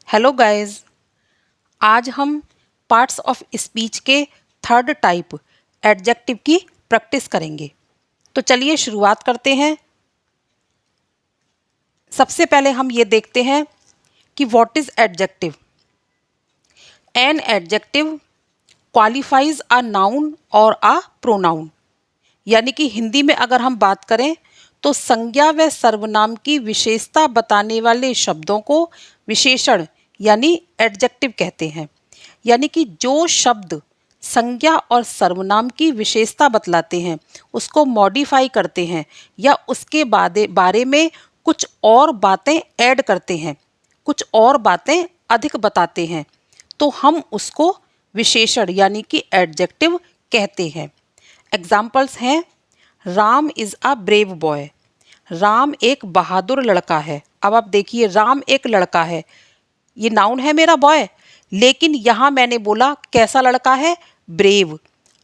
Hello guys, आज हम parts of speech के थर्ड टाइप एडजेक्टिव की प्रैक्टिस करेंगे। तो चलिए शुरुआत करते हैं। सबसे पहले हम ये देखते हैं कि what is adjective. An adjective qualifies a noun और अ प्रोनाउन, यानी कि हिंदी में अगर हम बात करें तो संज्ञा व सर्वनाम की विशेषता बताने वाले शब्दों को विशेषण यानी एडजेक्टिव कहते हैं। यानी कि जो शब्द संज्ञा और सर्वनाम की विशेषता बतलाते हैं, उसको मॉडिफाई करते हैं या उसके बारे में कुछ और बातें ऐड करते हैं, कुछ और बातें अधिक बताते हैं, तो हम उसको विशेषण यानी कि एडजेक्टिव कहते हैं। एग्जाम्पल्स हैं, Ram is a brave boy. Ram एक बहादुर लड़का है। अब आप देखिए, राम एक लड़का है, ये नाउन है मेरा बॉय, लेकिन यहाँ मैंने बोला कैसा लड़का है, ब्रेव।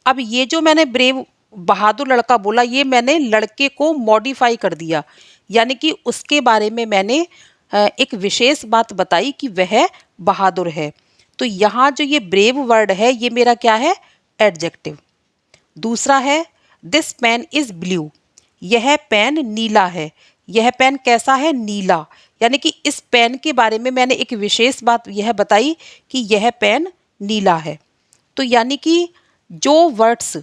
अब ये जो मैंने ब्रेव बहादुर लड़का बोला, ये मैंने लड़के को मॉडिफाई कर दिया, यानी कि उसके बारे में मैंने एक विशेष बात बताई कि वह बहादुर है। तो यहाँ जो ये ब्रेव वर्ड है, ये मेरा क्या है, एडजेक्टिव। दूसरा है, दिस पेन इज ब्लू। यह पेन नीला है। यह पेन कैसा है, नीला। यानी कि इस पेन के बारे में मैंने एक विशेष बात यह बताई कि यह पेन नीला है। तो यानी कि जो वर्ड्स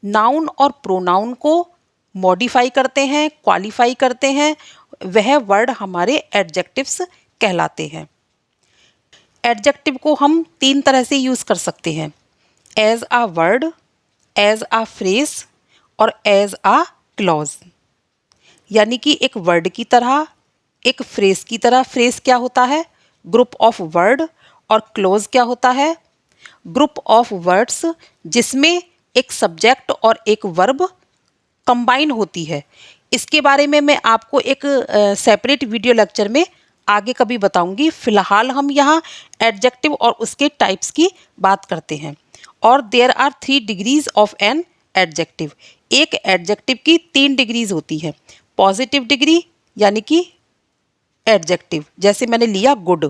नाउन और प्रोनाउन को मॉडिफाई करते हैं, क्वालिफाई करते हैं, वह वर्ड हमारे एडजेक्टिव्स कहलाते हैं। एडजेक्टिव को हम तीन तरह से यूज़ कर सकते हैं, as a word, as a phrase और एज अ क्लॉज। यानी कि एक वर्ड की तरह, एक फ्रेज की तरह। फ्रेज क्या होता है, ग्रुप ऑफ वर्ड, और क्लॉज क्या होता है, ग्रुप ऑफ वर्ड्स जिसमें एक सब्जेक्ट और एक वर्ब कंबाइन होती है। इसके बारे में मैं आपको एक सेपरेट वीडियो लेक्चर में आगे कभी बताऊंगी। फिलहाल हम यहाँ एडजेक्टिव और उसके टाइप्स की बात करते हैं। और there are 3 degrees of an adjective. एक एडजेक्टिव की 3 डिग्रीज होती है। पॉजिटिव डिग्री यानी कि एडजेक्टिव, जैसे मैंने लिया गुड।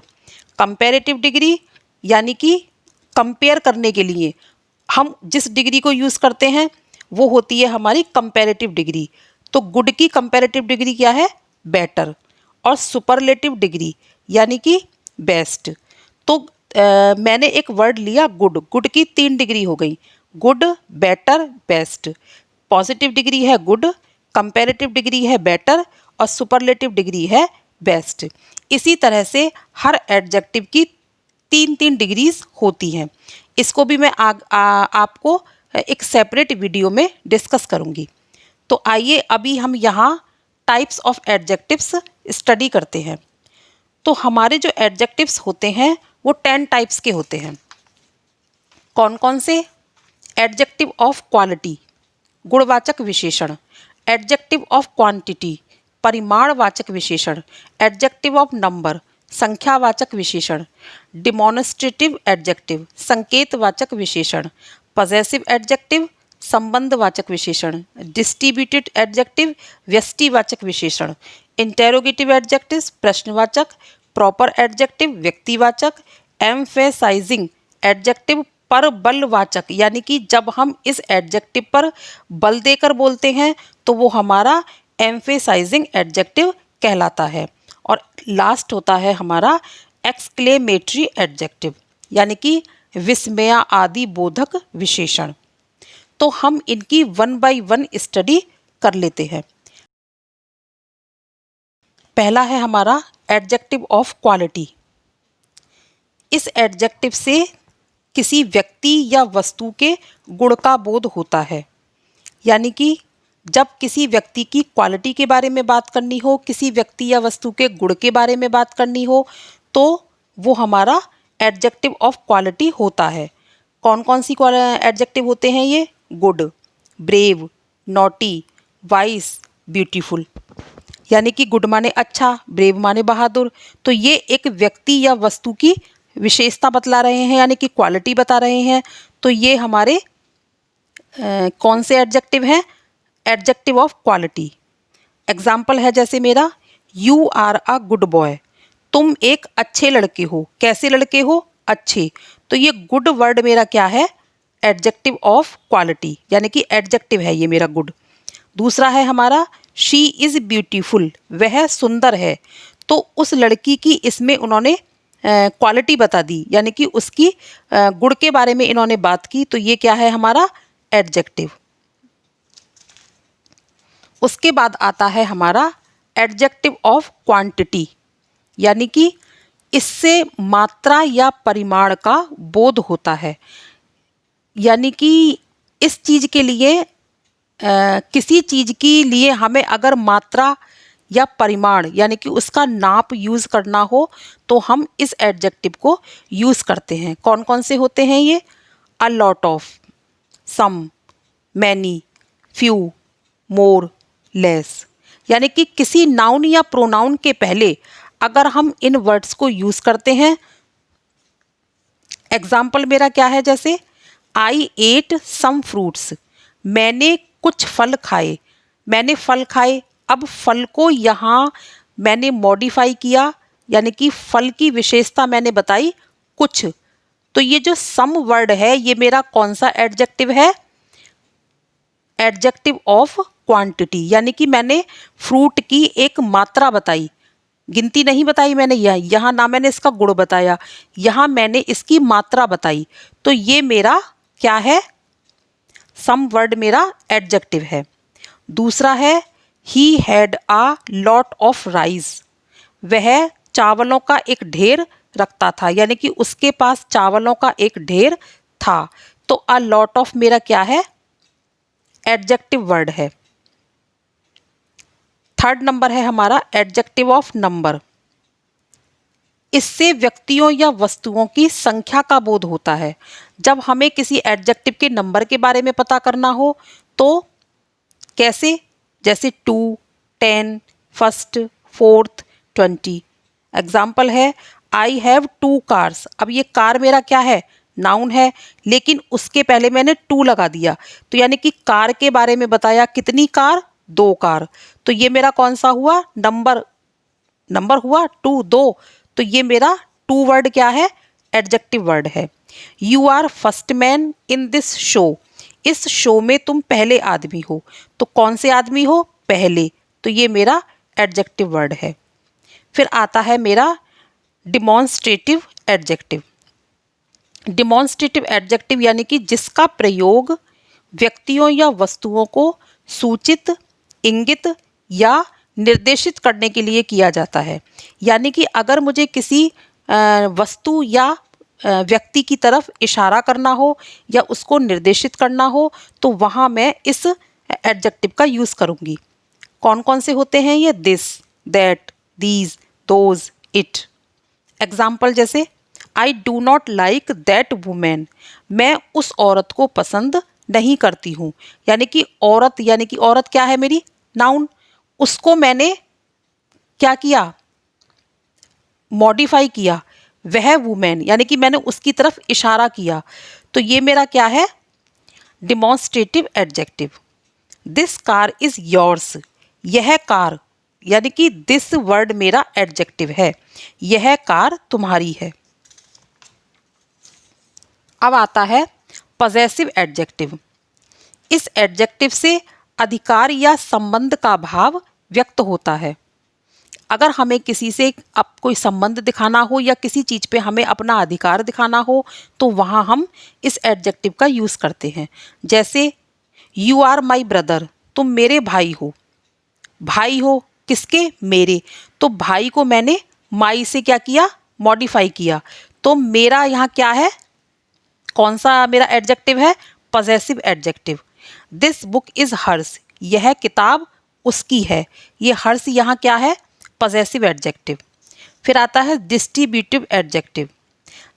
कंपैरेटिव डिग्री यानी कि कंपेयर करने के लिए हम जिस डिग्री को यूज़ करते हैं वो होती है हमारी कंपैरेटिव डिग्री। तो गुड की कंपैरेटिव डिग्री क्या है, बेटर। और सुपरलेटिव डिग्री यानी कि बेस्ट। तो मैंने एक वर्ड लिया गुड। गुड की 3 डिग्री हो गई, good, better, best. Positive degree है गुड, कंपैरेटिव डिग्री है बेटर और सुपरलेटिव डिग्री है बेस्ट। इसी तरह से हर एडजेक्टिव की 3-3 डिग्रीज होती हैं। इसको भी मैं आपको एक सेपरेट वीडियो में डिस्कस करूंगी। तो आइए अभी हम यहाँ टाइप्स ऑफ एडजेक्टिव्स स्टडी करते हैं। तो हमारे जो एडजेक्टिव्स होते हैं वो 10 टाइप्स के होते हैं। कौन कौन से, एडजेक्टिव ऑफ क्वालिटी, गुणवाचक विशेषण। एडजेक्टिव ऑफ क्वांटिटी, परिमाणवाचक विशेषण। एडजेक्टिव ऑफ नंबर, संख्यावाचक विशेषण। डिमॉन्स्ट्रेटिव एडजेक्टिव, संकेतवाचक विशेषण। पजेसिव एडजेक्टिव, संबंधवाचक विशेषण। डिस्ट्रीब्यूटेड एडजेक्टिव, व्यष्टिवाचक विशेषण। इंटेरोगेटिव एडजेक्टिव, प्रश्नवाचक। प्रॉपर एडजेक्टिव, व्यक्तिवाचक। एम्फेसाइजिंग एडजेक्टिव, पर बलवाचक, यानी कि जब हम इस एडजेक्टिव पर बल देकर बोलते हैं तो वो हमारा एम्फेसाइजिंग एडजेक्टिव कहलाता है। और लास्ट होता है हमारा एक्सक्लेमेटरी एडजेक्टिव, यानी कि विस्मय आदि बोधक विशेषण। तो हम इनकी 1 बाय 1 स्टडी कर लेते हैं। पहला है हमारा एडजेक्टिव ऑफ क्वालिटी। इस एडजेक्टिव से किसी व्यक्ति या वस्तु के गुण का बोध होता है। यानी कि जब किसी व्यक्ति की क्वालिटी के बारे में बात करनी हो, किसी व्यक्ति या वस्तु के गुण के बारे में बात करनी हो, तो वो हमारा एडजेक्टिव ऑफ क्वालिटी होता है। कौन कौन सी एडजेक्टिव होते हैं ये, good, brave, naughty, vice, beautiful. यानी कि गुड माने अच्छा, ब्रेव माने बहादुर। तो ये एक व्यक्ति या वस्तु की विशेषता बतला रहे हैं, यानी कि क्वालिटी बता रहे हैं। तो ये हमारे कौन से एडजेक्टिव हैं, एडजेक्टिव ऑफ क्वालिटी। एग्जाम्पल है जैसे मेरा, you are a good boy. तुम एक अच्छे लड़के हो। कैसे लड़के हो? अच्छे। तो ये गुड वर्ड मेरा क्या है? एडजेक्टिव ऑफ क्वालिटी, यानी कि एडजेक्टिव है ये मेरा गुड। दूसरा है हमारा शी इज़ ब्यूटीफुल, वह सुंदर है। तो उस लड़की की इसमें उन्होंने क्वालिटी बता दी, यानी कि उसकी गुण के बारे में इन्होंने बात की, तो ये क्या है हमारा? एडजेक्टिव। उसके बाद आता है हमारा एडजेक्टिव ऑफ क्वांटिटी, यानी कि इससे मात्रा या परिमाण का बोध होता है। यानी कि इस चीज़ के लिए किसी चीज़ के लिए हमें अगर मात्रा या परिमाण यानी कि उसका नाप यूज़ करना हो तो हम इस एडजेक्टिव को यूज़ करते हैं। कौन कौन से होते हैं ये? A lot of, some, many, few, more, less. यानी कि किसी नाउन या प्रोनाउन के पहले अगर हम इन वर्ड्स को यूज़ करते हैं, एग्जाम्पल मेरा क्या है? जैसे आई एट सम फ्रूट्स, मैंने कुछ फल खाए। मैंने फल खाए, अब फल को यहाँ मैंने मॉडिफाई किया, यानी कि फल की विशेषता मैंने बताई कुछ। तो ये जो सम वर्ड है ये मेरा कौन सा एडजेक्टिव है? एडजेक्टिव ऑफ क्वांटिटी, यानी कि मैंने फ्रूट की एक मात्रा बताई, गिनती नहीं बताई मैंने। यहाँ ना मैंने इसका गुण बताया, यहाँ मैंने इसकी मात्रा बताई। तो ये मेरा क्या है? सम वर्ड मेरा एडजेक्टिव है। दूसरा है he had a lot of rice, वह चावलों का एक ढेर रखता था, यानी कि उसके पास चावलों का एक ढेर था। तो अ लॉट ऑफ मेरा क्या है? एडजेक्टिव वर्ड है। थर्ड नंबर है हमारा एडजेक्टिव ऑफ नंबर। इससे व्यक्तियों या वस्तुओं की संख्या का बोध होता है। जब हमें किसी एडजेक्टिव के नंबर के बारे में पता करना हो तो कैसे? जैसे 2, 10, फर्स्ट, फोर्थ, 20। एग्जाम्पल है आई हैव 2 कार्स। अब ये कार मेरा क्या है? नाउन है, लेकिन उसके पहले मैंने 2 लगा दिया, तो यानी कि कार के बारे में बताया। कितनी कार? 2 कार। तो ये मेरा कौन सा हुआ? नंबर हुआ 2, 2। तो ये मेरा 2 वर्ड क्या है? एडजेक्टिव वर्ड है। You are first man in this show, इस शो में तुम पहले आदमी हो। तो कौन से आदमी हो? पहले। तो ये मेरा एडजेक्टिव वर्ड है। फिर आता है मेरा डिमॉन्स्ट्रेटिव एडजेक्टिव। डिमॉन्स्ट्रेटिव एडजेक्टिव यानी कि जिसका प्रयोग व्यक्तियों या वस्तुओं को सूचित, इंगित या निर्देशित करने के लिए किया जाता है। यानी कि अगर मुझे किसी वस्तु या व्यक्ति की तरफ इशारा करना हो या उसको निर्देशित करना हो तो वहाँ मैं इस एडजेक्टिव का यूज़ करूँगी। कौन कौन से होते हैं ये? This, that, these, those, it. Example जैसे I do not like that women, मैं उस औरत को पसंद नहीं करती हूँ। यानी कि औरत, यानी कि औरत क्या है मेरी? नाउन। उसको मैंने क्या किया? मॉडिफाई किया। वह वुमेन, यानी कि मैंने उसकी तरफ इशारा किया। तो ये मेरा क्या है? Demonstrative adjective. This car is yours, यह कार, यानी कि दिस वर्ड मेरा एडजेक्टिव है। यह कार तुम्हारी है। अब आता है पॉजेसिव एडजेक्टिव। इस एडजेक्टिव से अधिकार या संबंध का भाव व्यक्त होता है। अगर हमें किसी से अब कोई संबंध दिखाना हो या किसी चीज़ पे हमें अपना अधिकार दिखाना हो तो वहाँ हम इस एडजेक्टिव का यूज़ करते हैं। जैसे यू आर माई ब्रदर, तुम मेरे भाई हो। भाई हो किसके? मेरे। तो भाई को मैंने माई से क्या किया? मॉडिफाई किया। तो मेरा यहाँ क्या है? कौन सा मेरा एडजेक्टिव है? Possessive adjective. This book is hers, यह किताब उसकी है। ये हर्स यहाँ क्या है? Possessive adjective. फिर आता है डिस्ट्रीब्यूटिव एडजेक्टिव।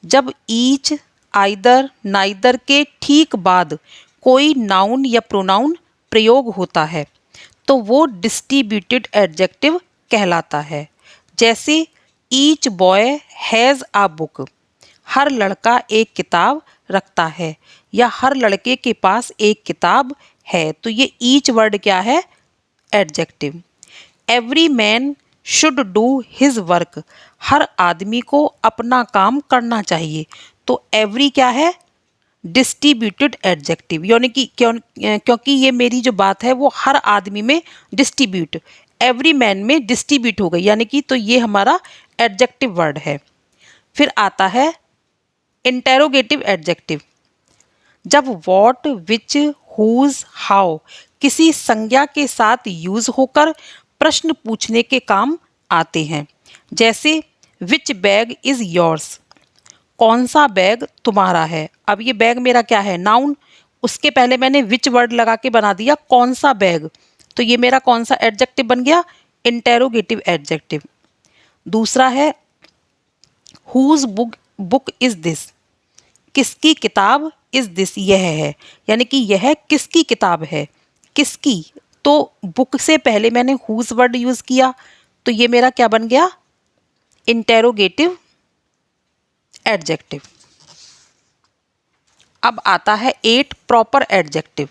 जब ईच, आइदर, नाइदर के ठीक बाद कोई नाउन या प्रोनाउन प्रयोग होता है तो वो डिस्ट्रीब्यूटेड एडजेक्टिव कहलाता है। जैसे each boy has a book, हर लड़का एक किताब रखता है या हर लड़के के पास एक किताब है। तो ये ईच वर्ड क्या है? Adjective. Every man should do his work, हर आदमी को अपना काम करना चाहिए। तो एवरी क्या है, डिस्ट्रीब्यूटेड एडजेक्टिव, यानी कि क्योंकि ये मेरी जो बात है वो हर आदमी में डिस्ट्रीब्यूट, एवरी मैन में डिस्ट्रीब्यूट हो गई, यानी कि तो ये हमारा एडजेक्टिव वर्ड है। फिर आता है इंटेरोगेटिव एडजेक्टिव। जब वॉट, विच, हुज, हाउ किसी संज्ञा के साथ यूज होकर प्रश्न पूछने के काम आते हैं। जैसे विच बैग इज योर्स, कौन सा बैग तुम्हारा है। अब ये बैग मेरा क्या है, नाउन, उसके पहले मैंने विच वर्ड लगा के बना दिया कौन सा बैग, तो ये मेरा कौन सा एडजेक्टिव बन गया, इंटेरोगेटिव एडजेक्टिव। दूसरा है हुज बुक इज दिस, किसकी किताब इज दिस, यह है, यानी कि यह किसकी किताब है, किसकी, तो बुक से पहले मैंने हुज वर्ड यूज किया, तो ये मेरा क्या बन गया, इंटेरोगेटिव एडजेक्टिव। अब आता है 8 प्रॉपर एडजेक्टिव।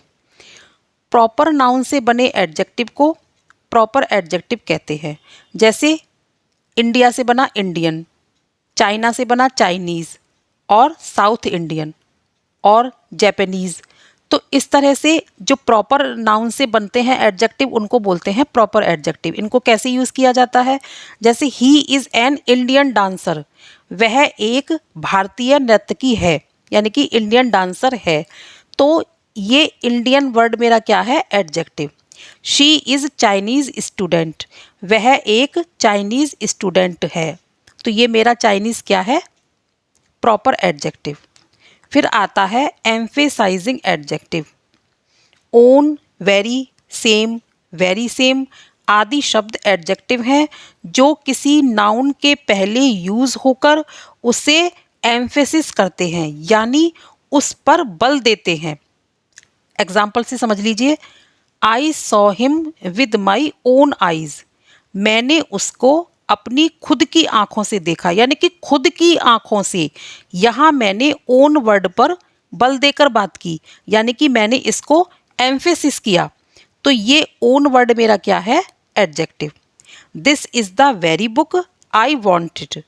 प्रॉपर नाउन से बने एडजेक्टिव को प्रॉपर एडजेक्टिव कहते हैं। जैसे इंडिया से बना इंडियन, चाइना से बना चाइनीज़, और साउथ इंडियन और जापानीज़। तो इस तरह से जो प्रॉपर नाउन से बनते हैं एडजेक्टिव उनको बोलते हैं प्रॉपर एडजेक्टिव। इनको कैसे यूज़ किया जाता है, जैसे he is an Indian dancer, वह एक भारतीय नर्तकी है, यानी कि इंडियन डांसर है, तो ये इंडियन वर्ड मेरा क्या है, adjective. She is Chinese student, वह एक चाइनीज़ स्टूडेंट है, तो ये मेरा चाइनीज़ क्या है, प्रॉपर एडजेक्टिव। फिर आता है emphasizing adjective. Own, very same आदि शब्द एडजेक्टिव हैं जो किसी नाउन के पहले यूज होकर उसे एम्फेसिस करते हैं, यानी उस पर बल देते हैं। एग्जाम्पल से समझ लीजिए, I saw him with my own eyes, मैंने उसको अपनी खुद की आंखों से देखा, यानी कि खुद की आंखों से, यहाँ मैंने ओन वर्ड पर बल देकर बात की, यानी कि मैंने इसको एम्फेसिस किया, तो ये ओन वर्ड मेरा क्या है, adjective. This is the very book I wanted,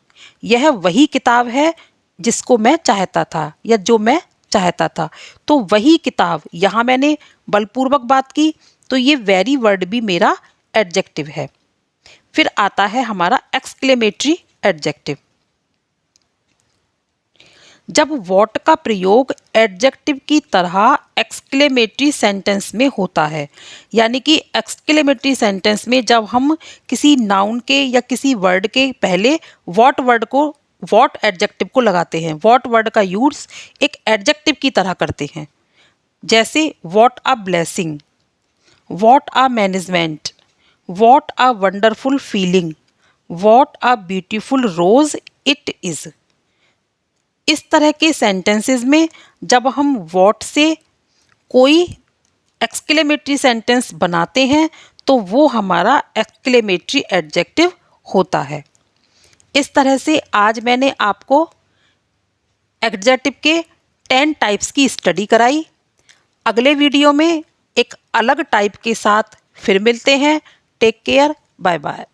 यह वही किताब है जिसको मैं चाहता था या जो मैं चाहता था, तो वही किताब, यहाँ मैंने बलपूर्वक बात की, तो ये वेरी वर्ड भी मेरा एडजेक्टिव है। फिर आता है हमारा एक्सक्लेमेटरी एडजेक्टिव। जब वॉट का प्रयोग एडजेक्टिव की तरह एक्सक्लेमेटरी सेंटेंस में होता है, यानी कि एक्सक्लेमेटरी सेंटेंस में जब हम किसी नाउन के या किसी वर्ड के पहले वॉट एडजेक्टिव को लगाते हैं, वॉट वर्ड का यूज एक एडजेक्टिव की तरह करते हैं। जैसे what a blessing, what a management, what a wonderful feeling, what a beautiful rose it is. इस तरह के सेंटेंसेस में जब हम वॉट से कोई एक्सक्लेमेटरी सेंटेंस बनाते हैं तो वो हमारा एक्सक्लेमेटरी एडजेक्टिव होता है। इस तरह से आज मैंने आपको एडजेक्टिव के 10 टाइप्स की स्टडी कराई। अगले वीडियो में एक अलग टाइप के साथ फिर मिलते हैं। Take care, bye bye.